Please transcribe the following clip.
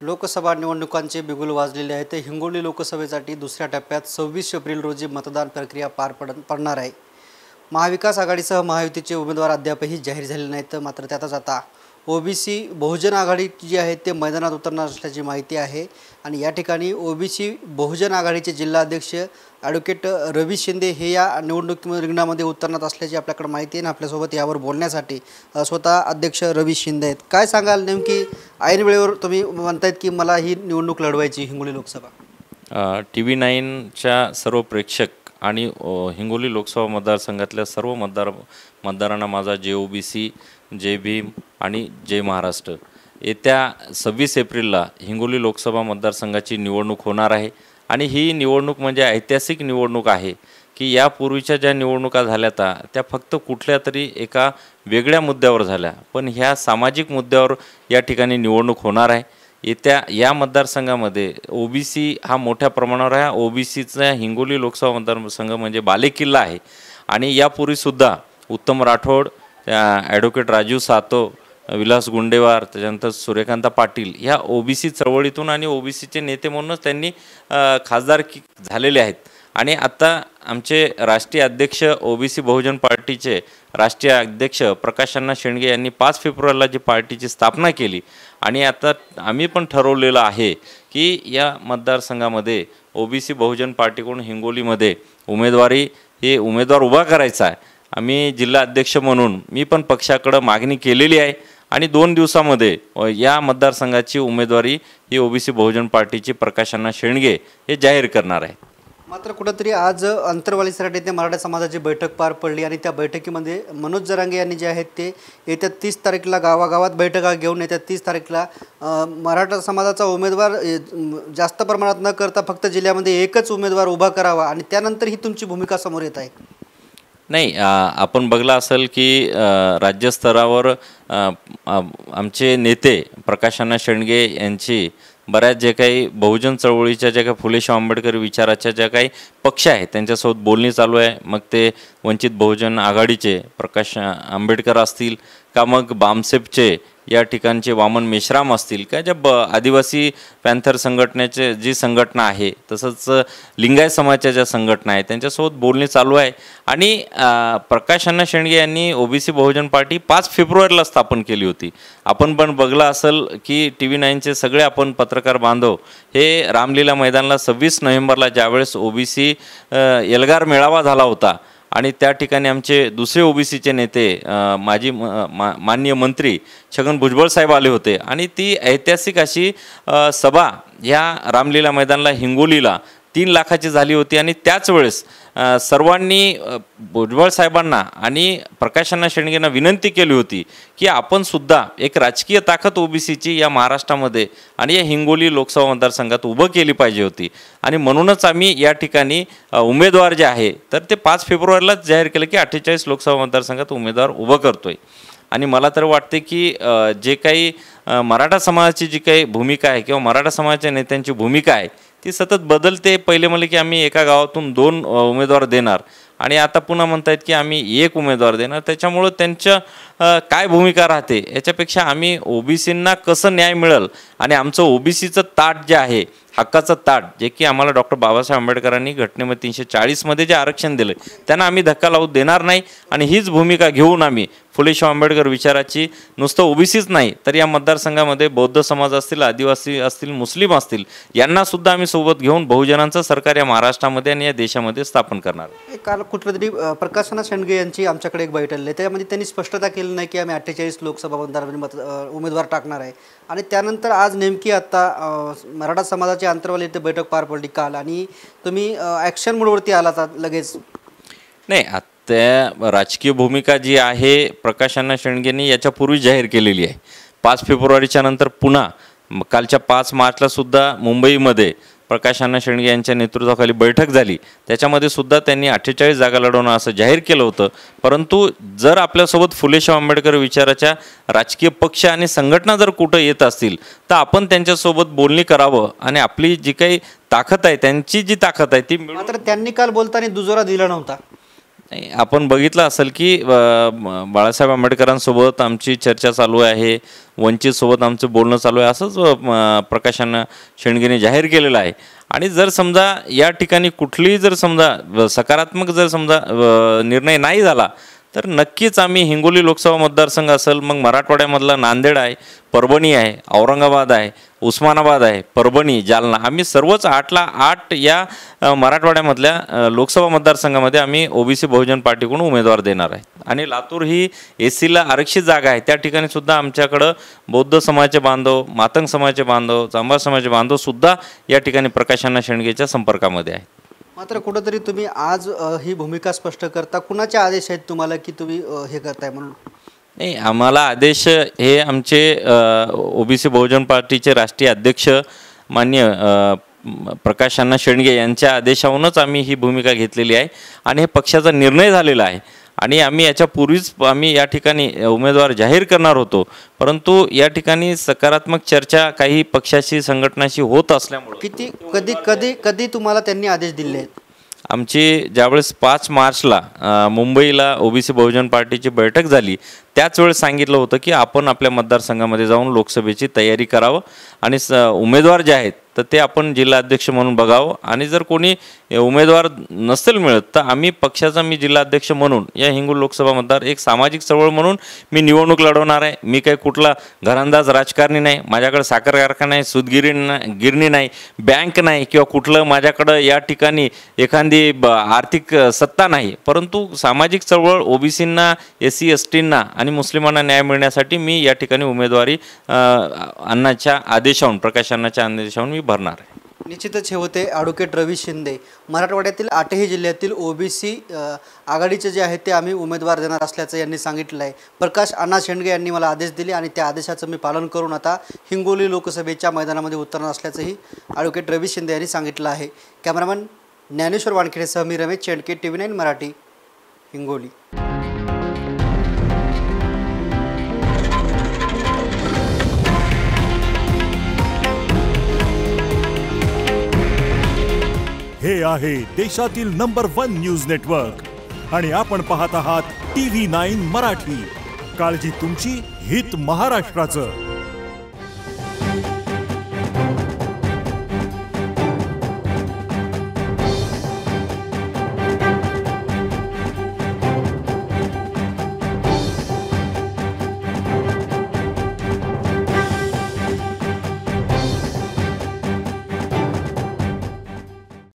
लोकसभा निवडणुकांचे बिगुल वाजलेले आहे ते हिंगोली लोकसभेसाठी दुसऱ्या टप्प्यात 26 एप्रिल रोजी मतदान प्रक्रिया पडणार आहे। महाविकास आघाडीसह महायुतीचे उमेदवार अद्यापही जाहीर झाले नाहीत। मात्र त्यातच आता ओबीसी बहुजन आघाडी जी आहे ते मैदानात उतरणार असल्याची माहिती आहे। आणि या ठिकाणी ओबीसी बहुजन आघाडीचे जिल्हाध्यक्ष ॲडव्होकेट रवी शिंदे हे या निवडणूक रिंगणामध्ये उतरणार असल्याची आपल्याकडे माहिती आहे। आणि आपल्यासोबत यावर बोलण्यासाठी स्वतः अध्यक्ष रवी शिंदे आहेत। काय सांगाल, नेमकी ऐन वेळेवर तुम्ही म्हणतायत की मला ही निवडणूक लढवायची हिंगोली लोकसभा? TV9च्या सर्व प्रेक्षक आणि हिंगोली लोकसभा मतदारसंघातल्या सर्व मतदारांना माझा जय ओबीसी, जय भीम आणि जय महाराष्ट्र। येत्या 26 एप्रिलला हिंगोली लोकसभा मतदारसंघाची निवडणूक होणार आहे। आणि ही निवडणूक म्हणजे ऐतिहासिक निवडणूक आहे की यापूर्वीच्या ज्या निवडणुका झाल्या त्या फक्त कुठल्या तरी एका वेगळ्या मुद्द्यावर झाल्या, पण ह्या सामाजिक मुद्द्यावर या ठिकाणी निवडणूक होणार आहे। येत्या या मतदारसंघामध्ये ओबीसी हा मोठ्या प्रमाणावर आहे। ओबीसीचा हिंगोली लोकसभा मतदारसंघ म्हणजे बालेकिल्ला आहे। आणि यापूर्वीसुद्धा उत्तम राठोड, ॲडव्होकेट राजू सातव, विलास गुंडेवार, त्याच्यानंतर सूर्यकांत पाटील ह्या ओबीसी चळवळीतून आणि ओबीसीचे नेते म्हणूनच त्यांनी खासदार झालेले आहेत। आणि आता आमचे राष्ट्रीय अध्यक्ष ओबीसी बहुजन पार्टीचे राष्ट्रीय अध्यक्ष प्रकाश अण्णा शेंडगे यांनी 5 फेब्रुवारीला जी पार्टीची स्थापना केली। आणि आता आम्ही पण ठरवलेलं आहे की या मतदारसंघामध्ये ओबीसी बहुजन पार्टीकडून हिंगोलीमध्ये उमेदवार उभा करायचा आहे। आम्ही जिल्हा अध्यक्ष म्हणून मी पण पक्षाकडे मागणी केलेली आहे आणि 2 दिवसामध्ये या मतदारसंघाची उमेदवारी ही ओबीसी बहुजन पार्टीची प्रकाश अण्णा शेंडगे हे जाहीर करणार आहे। मात्र कुठंतरी आज अंतरवालीसाठी ते मराठा समाजाची बैठक पार पडली आणि त्या बैठकीमध्ये मनोज जरांगे यांनी जे आहेत ते येत्या 30 तारखेला गावागावात बैठका घेऊन येत्या 30 तारखेला मराठा समाजाचा उमेदवार जास्त प्रमाणात न करता फक्त जिल्ह्यामध्ये एकच उमेदवार उभा करावा आणि त्यानंतर ही तुमची भूमिका समोर येत आहे। नाही, आपण बघला असेल की राज्यस्तरावर आमचे नेते प्रकाश अण्णा शेंडगे यांची बऱ्याच जे काही बहुजन चळवळीच्या ज्या काही फुले शाहू आंबेडकर विचाराच्या ज्या काही पक्ष आहेत त्यांच्यासोबत बोलणी चालू आहे। मग ते वंचित बहुजन आघाडीचे प्रकाश आंबेडकर असतील का मग बामसेपचे या ठिकाणचे वामन मेश्राम असतील का ज्या आदिवासी पॅन्थर संघटनेचे जी संघटना आहे, तसंच लिंगायत समाजाच्या ज्या संघटना आहेत त्यांच्यासोबत बोलणी चालू आहे। आणि प्रकाश अण्णा शेंडगे यांनी ओबीसी बहुजन पार्टी 5 फेब्रुवारीला स्थापन केली होती। आपण पण बघलं असेल की TV9चे सगळे आपण पत्रकार बांधव हे रामलीला मैदानाला 26 नोव्हेंबरला ज्यावेळेस ओबीसी एल्गार मेळावा झाला होता आणि त्या ठिकाणी आमचे दुसरे ओबीसीचे नेते माजी माननीय मंत्री छगन भुजबळ साहेब आले होते। आणि ती ऐतिहासिक अशी सभा ह्या रामलीला मैदानाला हिंगोलीला 3 लाखाची झाली होती। आणि त्याच वेळेस सर्वांनी भुजबळ साहेबांना आणि प्रकाश अण्णा शेंडगेंना विनंती केली होती की आपण सुद्धा एक राजकीय ताकद ओबीसीची या महाराष्ट्रामध्ये आणि या हिंगोली लोकसभा मतदारसंघात उभं केली पाहिजे होती। आणि म्हणूनच आम्ही या ठिकाणी उमेदवार जे आहे तर ते 5 फेब्रुवारीलाच जाहीर केलं की 48 लोकसभा मतदारसंघात उमेदवार उभं करतोय। आणि मला तर वाटते की जे काही मराठा समाजाची जी काही भूमिका आहे किंवा मराठा समाजाच्या नेत्यांची भूमिका आहे ती सतत बदलते। पहिले म्हणले की आम्ही एका गावातून 2 उमेदवार देणार आणि आता पुन्हा म्हणतायत की आम्ही 1 उमेदवार देणार। त्याच्यामुळं त्यांच्या काय भूमिका राहते याच्यापेक्षा आम्ही ओबीसींना कसं न्याय मिळेल आणि आमचं ओबीसीचं ताट जे आहे, हक्काचं ताट, जे की आम्हाला डॉक्टर बाबासाहेब आंबेडकरांनी घटनेमध्ये 340मध्ये जे आरक्षण दिलं त्यांना आम्ही धक्का लावू देणार नाही। आणि हीच भूमिका घेऊन आम्ही फुले शाहू आंबेडकर विचाराची नुसतं ओबीसीच नाही तर या मतदारसंघामध्ये बौद्ध समाज असतील, आदिवासी असतील, मुस्लिम असतील यांनासुद्धा आम्ही सोबत घेऊन बहुजनांचं सरकार या महाराष्ट्रामध्ये आणि या देशामध्ये स्थापन करणार। काल कुठलं तरी प्रकाश अण्णा शेंडगे यांची आमच्याकडे एक बैठक आहे, त्यामध्ये त्यांनी स्पष्टता केली नाही की आम्ही 48 लोकसभा मतदार उमेदवार टाकणार आहे। आणि त्यानंतर आज नेमकी आता मराठा समाजाची अंतरवाली इथे बैठक पार पडली काल आणि तुम्ही ॲक्शन मोडवरती आलात लगेच। नाही, त्या राजकीय भूमिका जी आहे प्रकाश अण्णा शेंडगेंनी याच्यापूर्वी जाहीर केलेली आहे। 5 फेब्रुवारीच्या नंतर पुन्हा कालच्या 5 मार्चला सुद्धा मुंबईमध्ये प्रकाश अण्णा शेंडगे यांच्या नेतृत्वाखाली बैठक झाली। त्याच्यामध्ये सुद्धा त्यांनी 48 जागा लढवणं असं जाहीर केलं होतं। परंतु जर आपल्यासोबत फुले शाहू आंबेडकर विचाराच्या राजकीय पक्ष आणि संघटना जर कुठं येत असतील तर आपण त्यांच्यासोबत बोलणी करावं आणि आपली जी काही ताकद आहे, त्यांची जी ताकद आहे ती मात्र त्यांनी काल बोलताना दुजोरा दिला नव्हता। नाही, आपण बघितलं असेल की बाळासाहेब आंबेडकरांसोबत आमची चर्चा चालू आहे, वंचितसोबत आमचं बोलणं चालू आहे, असंच प्रकाशानं शेंडगेने जाहीर केलेलं आहे. आणि जर समजा या ठिकाणी कुठलीही जर समजा सकारात्मक जर समजा निर्णय नाही झाला तर नक्कीच आम्ही हिंगोली लोकसभा मतदारसंघ असेल, मग मराठवाड्यामधला नांदेड आहे, परभणी आहे, औरंगाबाद आहे, उस्मानाबाद आहे, परभणी, जालना, आम्ही सर्वच 8ला 8 या मराठवाड्यामधल्या लोकसभा मतदारसंघामध्ये आम्ही ओबीसी बहुजन पार्टीकडून उमेदवार देणार आहे. आणि लातूर ही एसीला आरक्षित जागा आहे, त्या ठिकाणी सुद्धा आमच्याकडं बौद्ध समाजाचे बांधव, मातंग समाजाचे बांधव, चांभार समाजाचे बांधव सुद्धा या ठिकाणी प्रकाशअण्णा शेंडगेच्या संपर्कामध्ये आहेत. मात्र कुठंतरी तुम्ही आज ही भूमिका स्पष्ट करता, कुणाचे आदेश आहेत तुम्हाला की तुम्ही हे करताय म्हणून? नाही, आम्हाला आदेश हे आमचे ओबीसी बहुजन पार्टीचे राष्ट्रीय अध्यक्ष माननीय प्रकाशअण्णा शेंडगे यांच्या आदेशावरूनच आम्ही ही भूमिका घेतलेली आहे आणि हे पक्षाचा निर्णय झालेला आहे. आणि आम्ही याच्यापूर्वीच आम्ही या ठिकाणी उमेदवार जाहीर करणार होतो, परंतु या ठिकाणी सकारात्मक चर्चा काही पक्षाशी संघटनाशी होत असल्यामुळे कधी तुम्हाला त्यांनी आदेश दिले आहेत? आमची ज्यावेळेस 5 मार्चला मुंबईला ओबीसी बहुजन पार्टीची बैठक झाली त्याच वेळेस सांगितलं होतं की आपण आपल्या मतदारसंघामध्ये जाऊन लोकसभेची तयारी करावं आणि उमेदवार जे आहेत तर ते आपण जिल्हाध्यक्ष म्हणून बघावं, आणि जर कोणी उमेदवार नसेल मिळत तर आम्ही पक्षाचा मी जिल्हाध्यक्ष म्हणून या हिंगोली लोकसभा मतदार एक सामाजिक चळवळ म्हणून मी निवडणूक लढवणार आहे. मी काही कुठला घरंदाज राजकारणी नाही, माझ्याकडे साखर कारखाना नाही, गिरणी नाही, बँक नाही, किंवा कुठलं माझ्याकडं या ठिकाणी एखादी आर्थिक सत्ता नाही, परंतु सामाजिक चळवळ ओबीसींना, SC STंना आणि मुस्लिमांना न्याय मिळण्यासाठी मी या ठिकाणी उमेदवारी अण्णाच्या आदेशावरून, प्रकाशअण्णाच्या आदेशावरून मी भरणार आहे. निश्चितच हे होते ॲडव्होकेट रवी शिंदे. मराठवाड्यातील 8ही जिल्ह्यातील ओबीसी आघाडीचे जे आहे ते आम्ही उमेदवार देणार असल्याचं यांनी सांगितलं आहे. प्रकाशअण्णा शेंडगे यांनी मला आदेश दिले आणि त्या आदेशाचं मी पालन करून आता हिंगोली लोकसभेच्या मैदानामध्ये उतरणार असल्याचंही ॲडव्होकेट रवी शिंदे यांनी सांगितलं आहे. कॅमेरामॅन ज्ञानेश्वर वानखेडेसह मी रमेश चेंडके, TV9 मराठी, हिंगोली. हे आहे देशातील नंबर 1 न्यूज नेटवर्क आणि आपण पाहत आहात TV9 मराठी. काळजी तुमची, हित महाराष्ट्राचं.